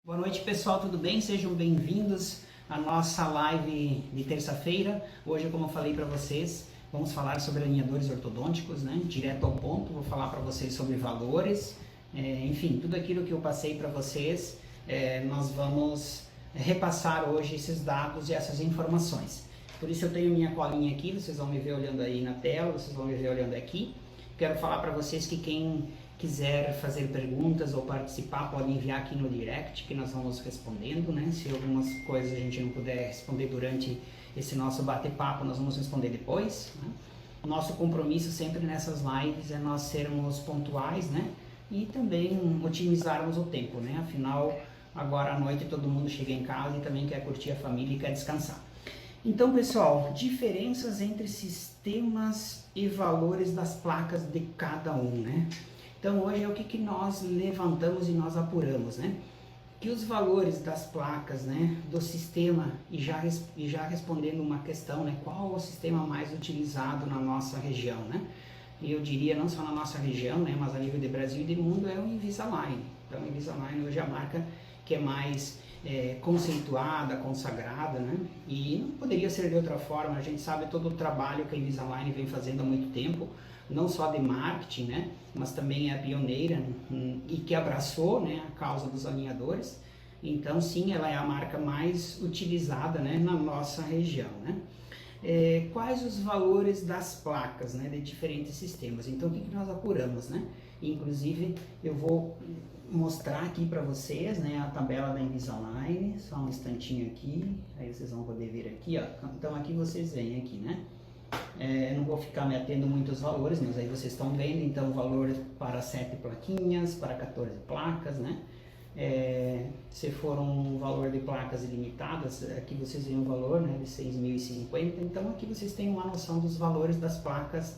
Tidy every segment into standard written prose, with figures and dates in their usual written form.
Boa noite, pessoal, tudo bem? Sejam bem-vindos à nossa live de terça-feira. Hoje, como eu falei para vocês, vamos falar sobre alinhadores ortodônticos, né? Direto ao ponto, vou falar para vocês sobre valores, enfim, tudo aquilo que eu passei para vocês, nós vamos repassar hoje esses dados e essas informações. Por isso eu tenho minha colinha aqui, vocês vão me ver olhando aí na tela, vocês vão me ver olhando aqui. Quero falar para vocês que quem quiser fazer perguntas ou participar, pode enviar aqui no direct, que nós vamos respondendo, né? Se algumas coisas a gente não puder responder durante esse nosso bate-papo, nós vamos responder depois, né? O nosso compromisso sempre nessas lives é nós sermos pontuais, né? E também otimizarmos o tempo, né? Afinal, agora à noite todo mundo chega em casa e também quer curtir a família e quer descansar. Então, pessoal, diferenças entre sistemas e valores das placas de cada um, né? Então, hoje é o que nós levantamos e nós apuramos, né? Que os valores das placas, né, do sistema, e já respondendo uma questão, né, qual o sistema mais utilizado na nossa região, né? E eu diria, não só na nossa região, né, mas a nível de Brasil e de mundo, é o Invisalign. Então, o Invisalign hoje é a marca que é mais conceituada, consagrada, né? E não poderia ser de outra forma. A gente sabe todo o trabalho que a Invisalign vem fazendo há muito tempo, não só de marketing, né, mas também é a pioneira e que abraçou, né, a causa dos alinhadores. Então, sim, ela é a marca mais utilizada, né, na nossa região, né. Quais os valores das placas, né, de diferentes sistemas? Então, o que nós apuramos, né? Inclusive, eu vou mostrar aqui para vocês, né, a tabela da Invisalign, só um instantinho aqui, aí vocês vão poder ver aqui, ó. Então, aqui vocês veem aqui, né? Não vou ficar me atendo muito aos valores, mas aí vocês estão vendo, então o valor para 7 plaquinhas, para 14 placas, né? Se for um valor de placas ilimitadas, aqui vocês veem o valor, né, de 6.050, então aqui vocês têm uma noção dos valores das placas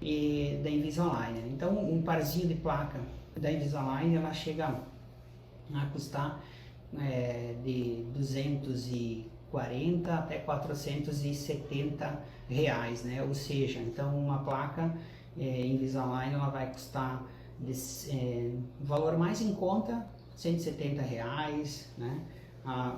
da Invisalign. Então um parzinho de placa da Invisalign, ela chega a custar de 240 até 470 reais, né? Ou seja, então uma placa Invisalign ela vai custar o valor mais em conta 170 reais, né?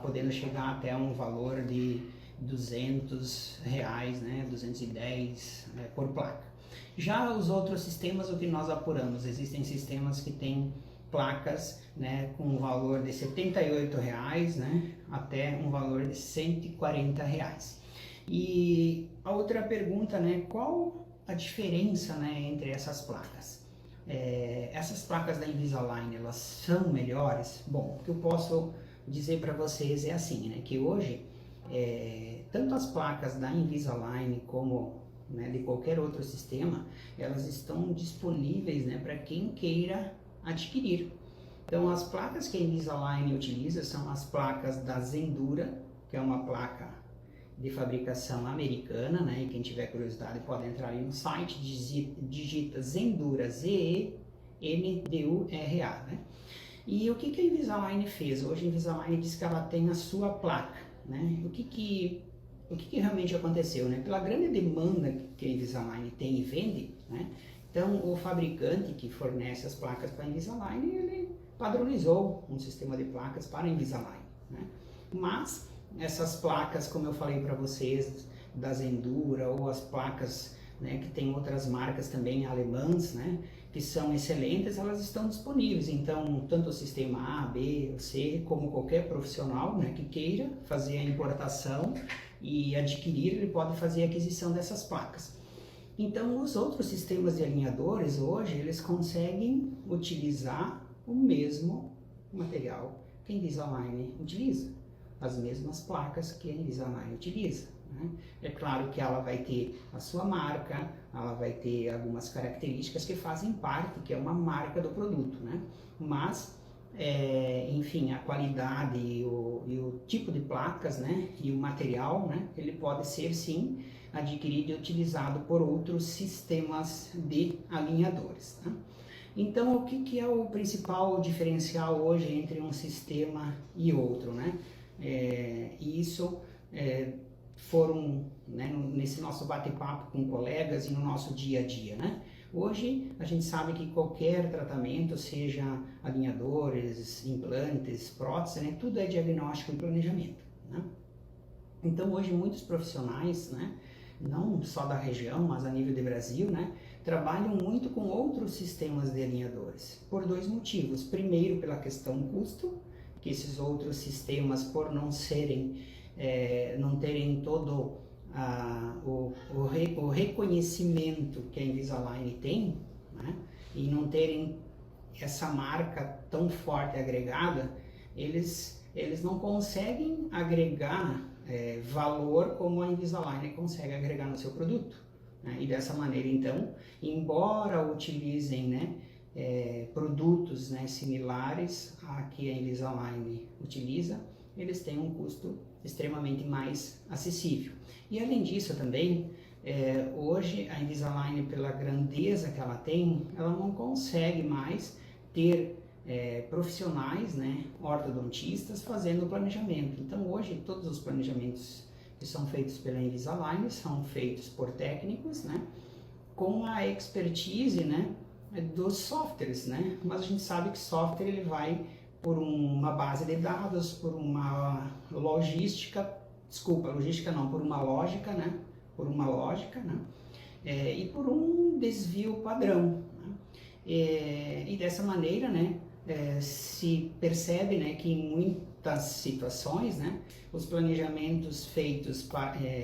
Podendo chegar até um valor de 200 reais, né? 210 por placa. Já os outros sistemas, o que nós apuramos, existem sistemas que têm placas, né, com um valor de R$ 78 reais, né, até um valor de R$ 140 reais. E a outra pergunta, né, qual a diferença, né, entre essas placas? Essas placas da Invisalign, elas são melhores? Bom, o que eu posso dizer para vocês é assim, né, que hoje, tanto as placas da Invisalign como, né, de qualquer outro sistema, elas estão disponíveis, né, para quem queira adquirir. Então, as placas que a Invisalign utiliza são as placas da Zendura, que é uma placa de fabricação americana, né? E quem tiver curiosidade pode entrar aí no site, digita Zendura, Z-E-N-D-U-R-A, né? E o que a Invisalign fez? Hoje a Invisalign diz que ela tem a sua placa, né? O que realmente aconteceu, né? Pela grande demanda que a Invisalign tem e vende, né? Então, o fabricante que fornece as placas para a Invisalign, ele padronizou um sistema de placas para a Invisalign, né? Mas essas placas, como eu falei para vocês, da Zendura ou as placas, né, que tem outras marcas também alemãs, né, que são excelentes, elas estão disponíveis. Então, tanto o sistema A, B, C, como qualquer profissional, né, que queira fazer a importação e adquirir, ele pode fazer a aquisição dessas placas. Então, os outros sistemas de alinhadores hoje, eles conseguem utilizar o mesmo material que a Invisalign utiliza, as mesmas placas que a Invisalign utiliza, né? É claro que ela vai ter a sua marca, ela vai ter algumas características que fazem parte, que é uma marca do produto, né? Mas, enfim, a qualidade e o tipo de placas, né, e o material, né, ele pode ser sim adquirido e utilizado por outros sistemas de alinhadores, né? Então, o que é o principal diferencial hoje entre um sistema e outro, né? Isso foram, né, nesse nosso bate-papo com colegas e no nosso dia a dia, né? Hoje a gente sabe que qualquer tratamento, seja alinhadores, implantes, próteses, né, tudo é diagnóstico e planejamento, né? Então hoje muitos profissionais, né, não só da região, mas a nível de Brasil, né, trabalham muito com outros sistemas de alinhadores, por dois motivos. Primeiro, pela questão custo, que esses outros sistemas, por não serem, não terem todo o reconhecimento que a Invisalign tem, né, e não terem essa marca tão forte agregada, eles não conseguem agregar valor como a Invisalign consegue agregar no seu produto, né? E dessa maneira, então, embora utilizem, né, produtos, né, similares a que a Invisalign utiliza, eles têm um custo extremamente mais acessível. E além disso também, hoje a Invisalign, pela grandeza que ela tem, ela não consegue mais ter profissionais, né, ortodontistas fazendo o planejamento. Então hoje todos os planejamentos que são feitos pela Invisalign são feitos por técnicos, né, com a expertise, né, dos softwares, né, mas a gente sabe que software ele vai por uma base de dados, por uma logística não, por uma lógica, né, e por um desvio padrão, né? E dessa maneira, né, se percebe, né, que em muitas situações, né, os planejamentos feitos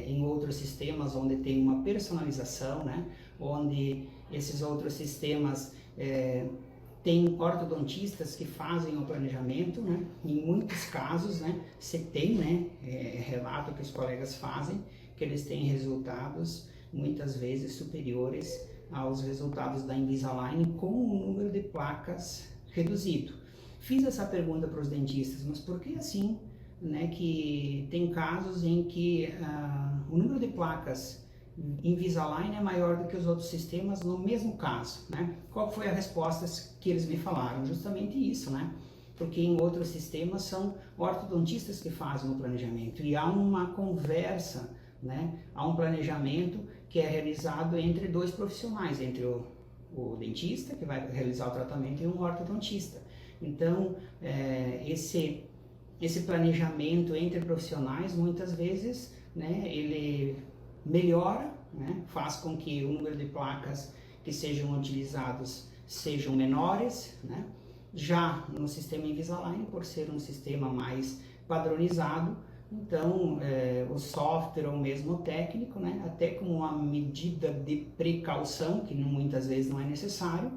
em outros sistemas onde tem uma personalização, né, onde esses outros sistemas tem ortodontistas que fazem o planejamento, né, em muitos casos, né, você tem, né, relato que os colegas fazem, que eles têm resultados muitas vezes superiores aos resultados da Invisalign com um número de placas reduzido. Fiz essa pergunta para os dentistas, mas por que assim, né, que tem casos em que o número de placas Invisalign é maior do que os outros sistemas no mesmo caso, né? Qual foi a resposta que eles me falaram? Justamente isso, né? Porque em outros sistemas são ortodontistas que fazem o planejamento e há uma conversa, né? Há um planejamento que é realizado entre dois profissionais, entre o dentista, que vai realizar o tratamento, e um ortodontista. Então, esse planejamento entre profissionais, muitas vezes, né, ele melhora, né, faz com que o número de placas que sejam utilizados sejam menores, né? Já no sistema Invisalign, por ser um sistema mais padronizado, então o software ou mesmo o técnico, né, até com uma medida de precaução, que muitas vezes não é necessário,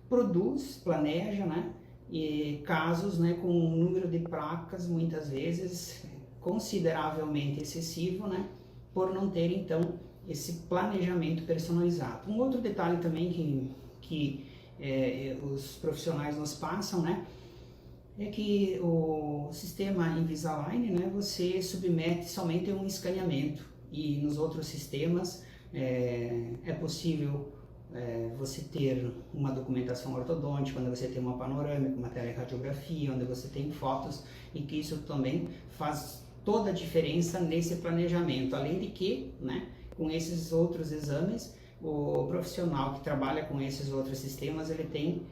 produz, planeja, né, e casos, né, com um número de placas muitas vezes consideravelmente excessivo, né, por não ter então esse planejamento personalizado. Um outro detalhe também que os profissionais nos passam, né, é que o sistema Invisalign, né, você submete somente a um escaneamento, e nos outros sistemas é possível você ter uma documentação ortodôntica, onde você tem uma panorâmica, uma teleradiografia, onde você tem fotos, e que isso também faz toda a diferença nesse planejamento. Além de que, né, com esses outros exames, o profissional que trabalha com esses outros sistemas, ele tem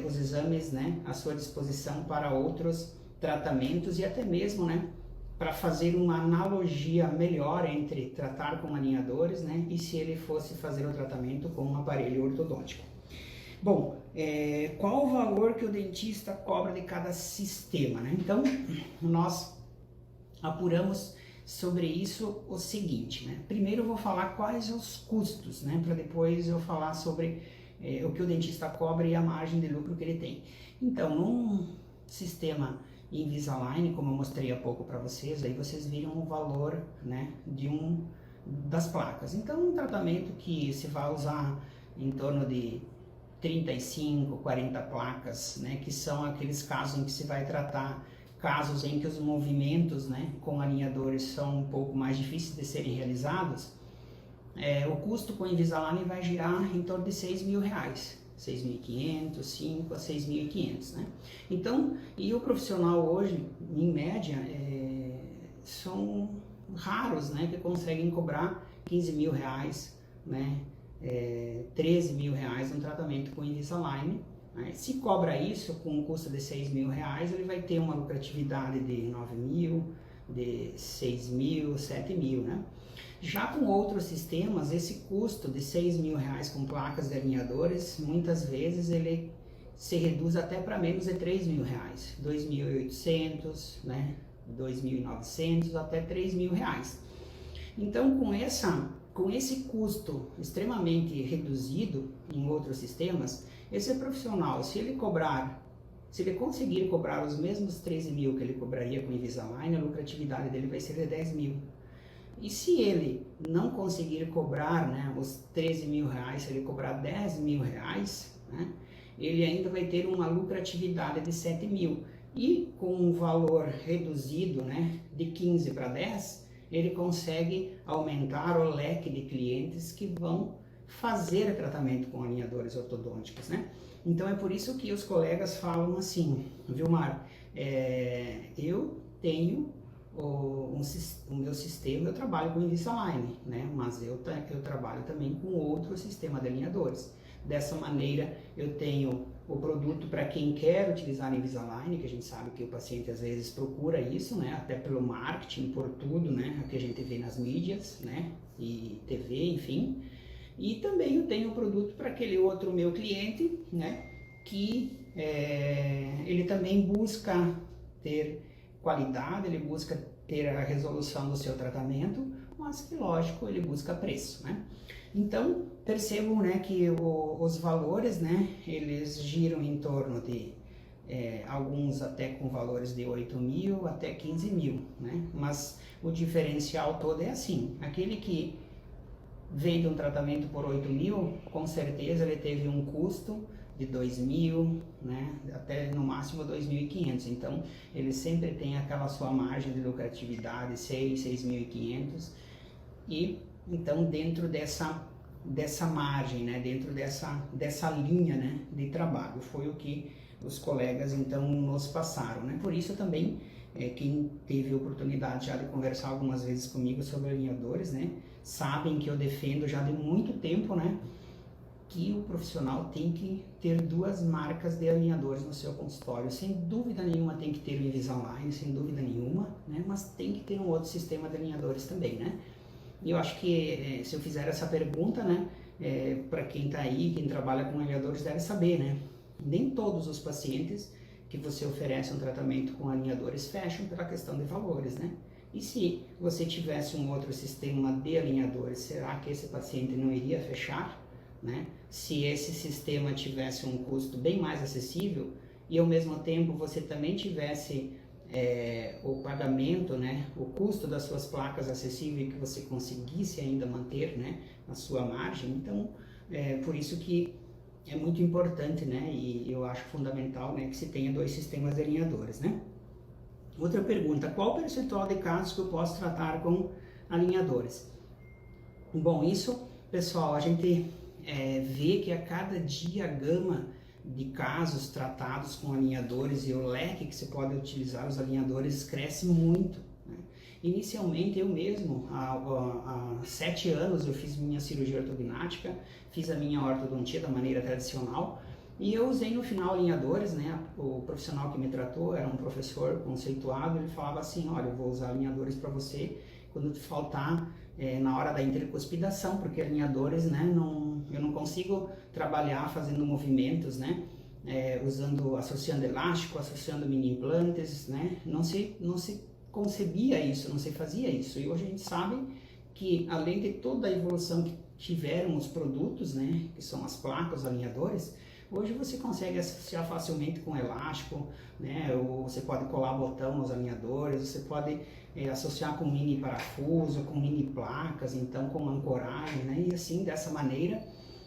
os exames, né, à sua disposição para outros tratamentos e até mesmo, né, para fazer uma analogia melhor entre tratar com alinhadores, né, e se ele fosse fazer o tratamento com um aparelho ortodôntico. Bom, qual o valor que o dentista cobra de cada sistema, né? Então, nós apuramos sobre isso o seguinte, né? Primeiro eu vou falar quais os custos, né, para depois eu falar sobre o que o dentista cobra e a margem de lucro que ele tem. Então, num sistema Invisalign, como eu mostrei há pouco para vocês, aí vocês viram o valor, né, das placas. Então, um tratamento que se vai usar em torno de 35, 40 placas, né, que são aqueles casos em que se vai tratar casos em que os movimentos, né, com alinhadores são um pouco mais difíceis de serem realizados, o custo com Invisalign vai girar em torno de R$6.000, 6.500, 5 a 6.500, né? Então, e o profissional hoje, em média, são raros, né, que conseguem cobrar R$15.000, né, 13 mil reais um tratamento com Invisalign. Né? Se cobra isso com um custo de 6 mil reais, ele vai ter uma lucratividade de 9 mil, de 6 mil, 7 mil, né? Já com outros sistemas, esse custo de 6 mil reais com placas de alinhadores, muitas vezes ele se reduz até para menos de 3 mil reais, 2.800, né? 2.900 até 3 mil reais. Então, com esse custo extremamente reduzido em outros sistemas, esse profissional, se ele conseguir cobrar os mesmos 13 mil que ele cobraria com o Invisalign, a lucratividade dele vai ser de 10 mil. E se ele não conseguir cobrar, né, os 13 mil reais, se ele cobrar 10 mil reais, né, ele ainda vai ter uma lucratividade de 7 mil. E com um valor reduzido, né, de 15 para 10, ele consegue aumentar o leque de clientes que vão fazer tratamento com alinhadores ortodônticos, né? Então é por isso que os colegas falam assim, Vilmar, eu tenho o meu sistema, eu trabalho com Invisalign, né? Mas eu trabalho também com outro sistema de alinhadores. Dessa maneira, eu tenho o produto para quem quer utilizar Invisalign, que a gente sabe que o paciente às vezes procura isso, né? Até pelo marketing, por tudo, né? O que a gente vê nas mídias, né? E TV, enfim. E também eu tenho o produto para aquele outro meu cliente, né? Que ele também busca ter qualidade, ele busca ter a resolução do seu tratamento, mas que, lógico, ele busca preço, né? Então, percebam, né, que os valores, né, eles giram em torno de, alguns até com valores de 8 mil até 15 mil, né? Mas o diferencial todo é assim, aquele que vende um tratamento por 8 mil, com certeza ele teve um custo de 2 mil, né, até no máximo 2.500, então ele sempre tem aquela sua margem de lucratividade, 6.500, e então dentro dessa margem, né, dentro dessa linha, né, de trabalho, foi o que os colegas então nos passaram, né? Por isso também, quem teve a oportunidade já de conversar algumas vezes comigo sobre alinhadores, né, sabem que eu defendo já de muito tempo, né, que o profissional tem que ter 2 marcas de alinhadores no seu consultório. Sem dúvida nenhuma tem que ter o Invisalign, sem dúvida nenhuma, né? Mas tem que ter um outro sistema de alinhadores também, né? E eu acho que se eu fizer essa pergunta, né, para quem está aí, quem trabalha com alinhadores deve saber, né? Nem todos os pacientes que você oferece um tratamento com alinhadores fecham pela questão de valores, né? E se você tivesse um outro sistema de alinhadores, será que esse paciente não iria fechar? Né? Se esse sistema tivesse um custo bem mais acessível e ao mesmo tempo você também tivesse o pagamento, né, o custo das suas placas acessível e que você conseguisse ainda manter, né, a sua margem, então por isso que é muito importante, né, e eu acho fundamental, né, que se tenha 2 sistemas de alinhadores, né. Outra pergunta, qual o percentual de casos que eu posso tratar com alinhadores? Bom, isso, pessoal, a gente vê que a cada dia a gama de casos tratados com alinhadores e o leque que se pode utilizar os alinhadores cresce muito, né? Inicialmente eu mesmo, há 7 anos eu fiz minha cirurgia ortognática, fiz a minha ortodontia da maneira tradicional e eu usei no final alinhadores, né? O profissional que me tratou era um professor conceituado, ele falava assim, olha, eu vou usar alinhadores para você quando te faltar na hora da intercuspidação, porque alinhadores, né, eu não consigo trabalhar fazendo movimentos, né, associando elástico, associando mini implantes, né, não se concebia isso, não se fazia isso, e hoje a gente sabe que além de toda a evolução que tiveram os produtos, né, que são as placas, os alinhadores, hoje você consegue associar facilmente com elástico, né, ou você pode colar botão nos alinhadores, você pode associar com mini parafuso, com mini placas, então com ancoragem, né, e assim, dessa maneira,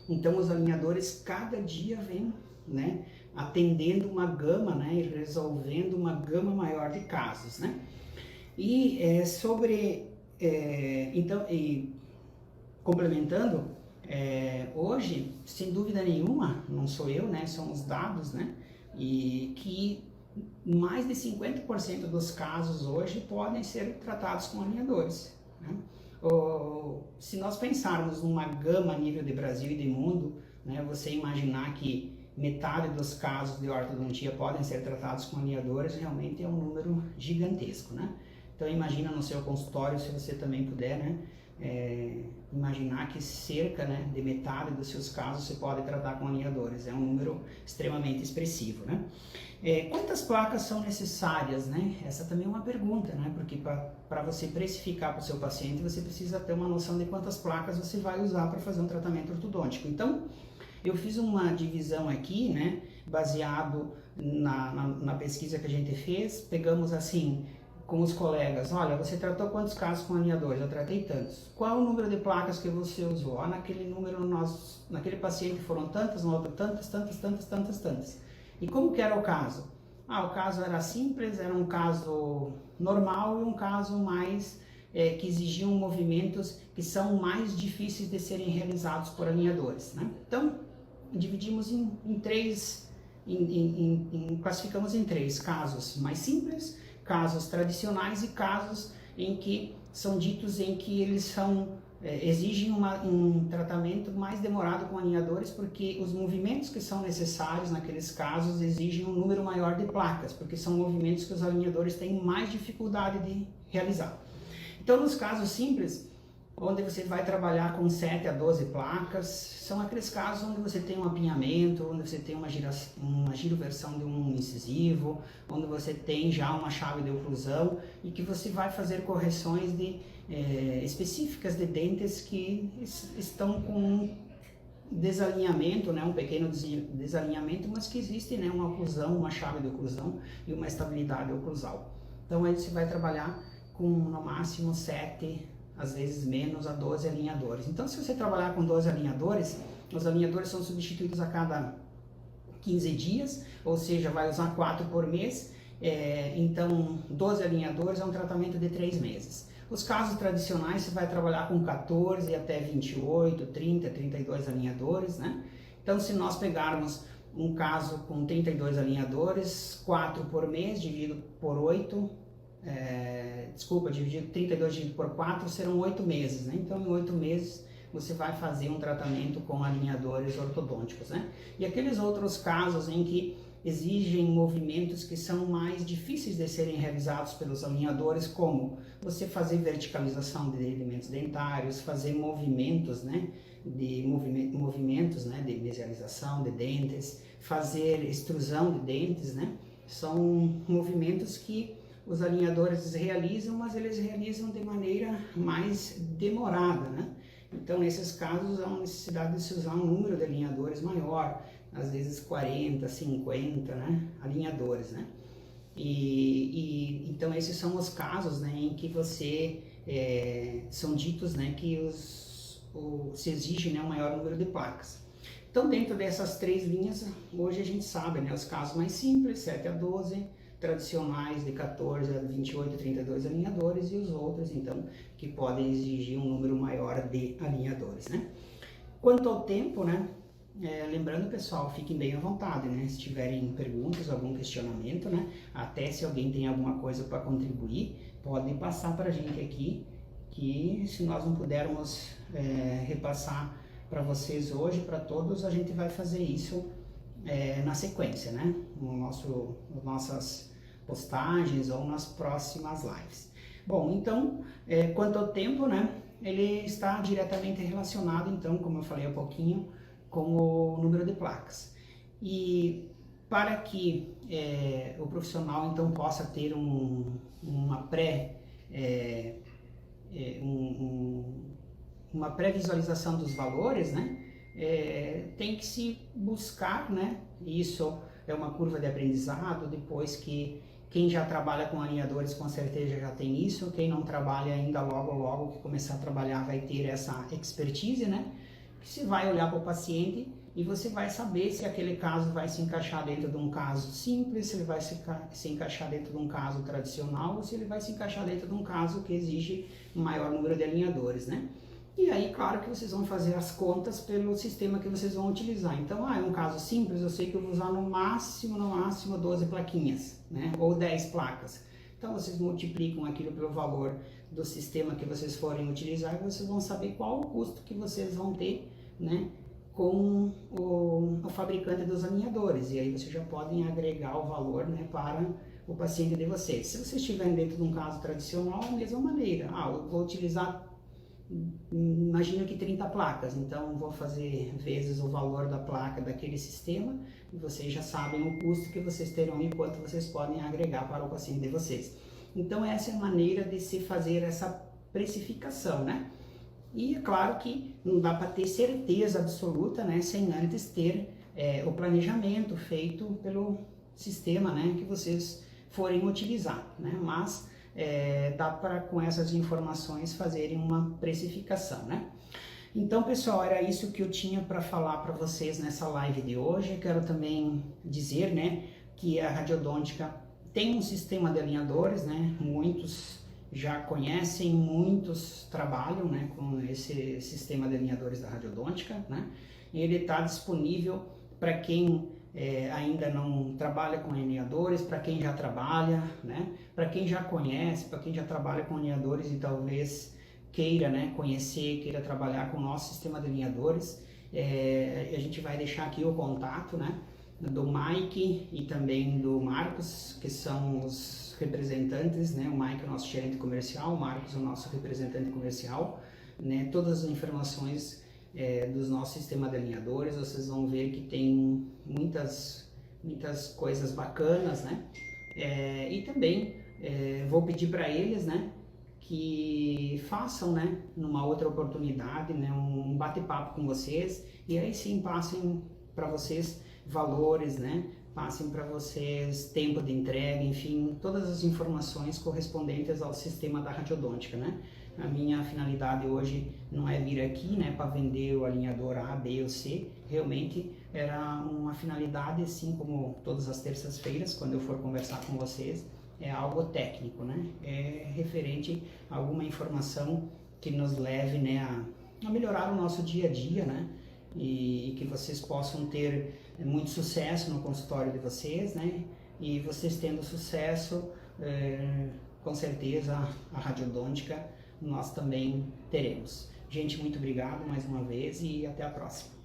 então os alinhadores cada dia vêm, né, atendendo uma gama, né, e resolvendo uma gama maior de casos, né. E então, complementando, hoje, sem dúvida nenhuma, não sou eu, né, são os dados, né, e que mais de 50% dos casos hoje podem ser tratados com alinhadores, né? Se nós pensarmos numa gama a nível de Brasil e de mundo, né, você imaginar que metade dos casos de ortodontia podem ser tratados com alinhadores, realmente é um número gigantesco, né? Então imagina no seu consultório, se você também puder, né, imaginar que cerca, né, de metade dos seus casos você pode tratar com alinhadores. É um número extremamente expressivo, né? Quantas placas são necessárias, né? Essa também é uma pergunta, né? Porque para você precificar para o seu paciente, você precisa ter uma noção de quantas placas você vai usar para fazer um tratamento ortodôntico. Então, eu fiz uma divisão aqui, né? Baseado na pesquisa que a gente fez. Pegamos assim, com os colegas, olha, você tratou quantos casos com alinhadores? Eu tratei tantos. Qual o número de placas que você usou? Naquele número, naquele paciente foram tantas, no outro tantas. E como que era o caso? O caso era simples, era um caso normal e um caso mais que exigiam movimentos que são mais difíceis de serem realizados por alinhadores, né? Então, dividimos classificamos em três: casos mais simples, casos tradicionais e casos em que são ditos em que eles exigem um tratamento mais demorado com alinhadores, porque os movimentos que são necessários naqueles casos exigem um número maior de placas, porque são movimentos que os alinhadores têm mais dificuldade de realizar. Então, nos casos simples, onde você vai trabalhar com 7 a 12 placas, são aqueles casos onde você tem um apinhamento, onde você tem uma giroversão de um incisivo, onde você tem já uma chave de oclusão e que você vai fazer correções específicas de dentes que estão com um desalinhamento, né, um pequeno desalinhamento, mas que existe, né, uma oclusão, uma chave de oclusão e uma estabilidade oclusal. Então aí você vai trabalhar com no máximo 7, às vezes menos, a 12 alinhadores. Então, se você trabalhar com 12 alinhadores, os alinhadores são substituídos a cada 15 dias, ou seja, vai usar 4 por mês. Então, 12 alinhadores é um tratamento de 3 meses. Os casos tradicionais, você vai trabalhar com 14 até 28, 30, 32 alinhadores, né? Então, se nós pegarmos um caso com 32 alinhadores, 4 por mês, dividido por 8, dividido 32 dividido por 4 serão 8 meses, né? Então em 8 meses você vai fazer um tratamento com alinhadores ortodônticos, né? E aqueles outros casos em que exigem movimentos que são mais difíceis de serem realizados pelos alinhadores, como você fazer verticalização de elementos dentários, fazer movimentos, né, de mesialização de dentes, fazer extrusão de dentes, né? São movimentos que os alinhadores realizam, mas eles realizam de maneira mais demorada, né? Então, nesses casos, há uma necessidade de se usar um número de alinhadores maior, às vezes 40, 50, né, alinhadores, né? Então, esses são os casos, né, em que são ditos, né, que se exige, né, um maior número de placas. Então, dentro dessas três linhas, hoje a gente sabe, né, os casos mais simples, 7 a 12, tradicionais de 14 a 28, 32 alinhadores, e os outros, então, que podem exigir um número maior de alinhadores, né? Quanto ao tempo, né? Lembrando, pessoal, fiquem bem à vontade, né? Se tiverem perguntas, algum questionamento, né? Até se alguém tem alguma coisa para contribuir, podem passar para a gente aqui, que se nós não pudermos repassar para vocês hoje, para todos, a gente vai fazer isso na sequência, né? Nossas postagens ou nas próximas lives. Bom, então, quanto ao tempo, né? Ele está diretamente relacionado, então, como eu falei há pouquinho, com o número de placas. E para que o profissional, então, possa ter uma pré-visualização dos valores, né? Tem que se buscar, né? Isso é uma curva de aprendizado, depois que quem já trabalha com alinhadores com certeza já tem isso, quem não trabalha ainda logo que começar a trabalhar vai ter essa expertise, né? Que você vai olhar para o paciente e você vai saber se aquele caso vai se encaixar dentro de um caso simples, se ele vai se encaixar dentro de um caso tradicional ou se ele vai se encaixar dentro de um caso que exige um maior número de alinhadores, né? E aí, claro que vocês vão fazer as contas pelo sistema que vocês vão utilizar. Então, é um caso simples, eu sei que eu vou usar no máximo 12 plaquinhas, né? Ou 10 placas. Então, vocês multiplicam aquilo pelo valor do sistema que vocês forem utilizar, e vocês vão saber qual o custo que vocês vão ter, né, com o fabricante dos alinhadores, e aí vocês já podem agregar o valor, né, para o paciente de vocês. Se vocês estiverem dentro de um caso tradicional, a mesma maneira. Eu vou utilizar, imagina que 30 placas, então vou fazer vezes o valor da placa daquele sistema, e vocês já sabem o custo que vocês terão e quanto vocês podem agregar para o paciente de vocês. Então essa é a maneira de se fazer essa precificação, né? E é claro que não dá para ter certeza absoluta, né, sem antes ter o planejamento feito pelo sistema, né, que vocês forem utilizar, né? Mas dá para, com essas informações, fazerem uma precificação, né? Então, pessoal, era isso que eu tinha para falar para vocês nessa live de hoje. Eu quero também dizer, né, que a radiodôntica tem um sistema de alinhadores, né? Muitos já conhecem, muitos trabalham, né, com esse sistema de alinhadores da radiodôntica, né? Ele está disponível para quem ainda não trabalha com alinhadores, para quem já trabalha, né? Para quem já conhece, para quem já trabalha com alinhadores e talvez queira, né, conhecer, queira trabalhar com o nosso sistema de alinhadores. A gente vai deixar aqui o contato, né, do Mike e também do Marcos, que são os representantes, né? O Mike é o nosso gerente comercial, o Marcos é o nosso representante comercial, né? Todas as informações dos nossos sistemas de alinhadores, vocês vão ver que tem muitas coisas bacanas, né? E também vou pedir para eles, né, que façam, né, numa outra oportunidade, né, um bate-papo com vocês, e aí sim passem para vocês valores, né, passem para vocês tempo de entrega, enfim, todas as informações correspondentes ao sistema da radiodôntica, né? A minha finalidade hoje não é vir aqui, né, para vender o alinhador A, B ou C, realmente era uma finalidade, assim como todas as terças-feiras, quando eu for conversar com vocês, é algo técnico, né? É referente a alguma informação que nos leve, né, a melhorar o nosso dia a dia, né? E que vocês possam ter muito sucesso no consultório de vocês, né? E vocês tendo sucesso, com certeza a radiodôntica nós também teremos. Gente, muito obrigado mais uma vez e até a próxima.